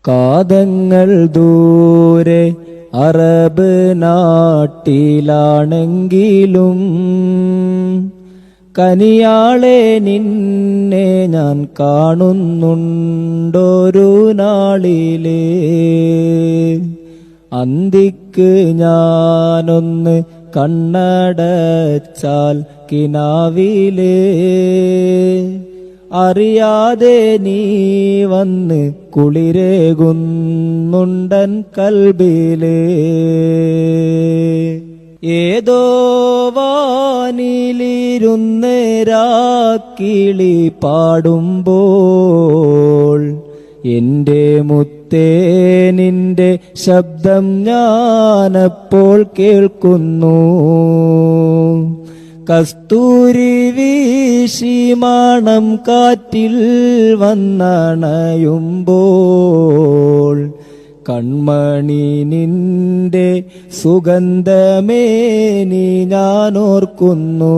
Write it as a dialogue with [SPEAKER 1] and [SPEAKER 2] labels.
[SPEAKER 1] കാതങ്ങൾ ദൂരെ അറബ് നാട്ടിലാണെങ്കിലും കനിയാളെ നിന്നെ ഞാൻ കാണുന്നുണ്ടൊരു നാളിലേ. അന്തിക്ക് ഞാനൊന്ന് കണ്ണടച്ചാൽ കിനാവിലേ അറിയാതെ നീ വന്ന് കുളിരേകുന്നുണ്ടൻ കൽബിലേ. ഏതോ വാനിലിരുന്ന് രാക്കിളി പാടുമ്പോൾ എന്റെ മുത്തേ നിന്റെ ശബ്ദം ഞാനപ്പോൾ കേൾക്കുന്നു. കസ്തൂരി വീശി മണം കാറ്റിൽ വന്നണയുമ്പോൾ കൺമണി നിന്റെ സുഗന്ധമേ നീ ഞാനോർക്കുന്നു.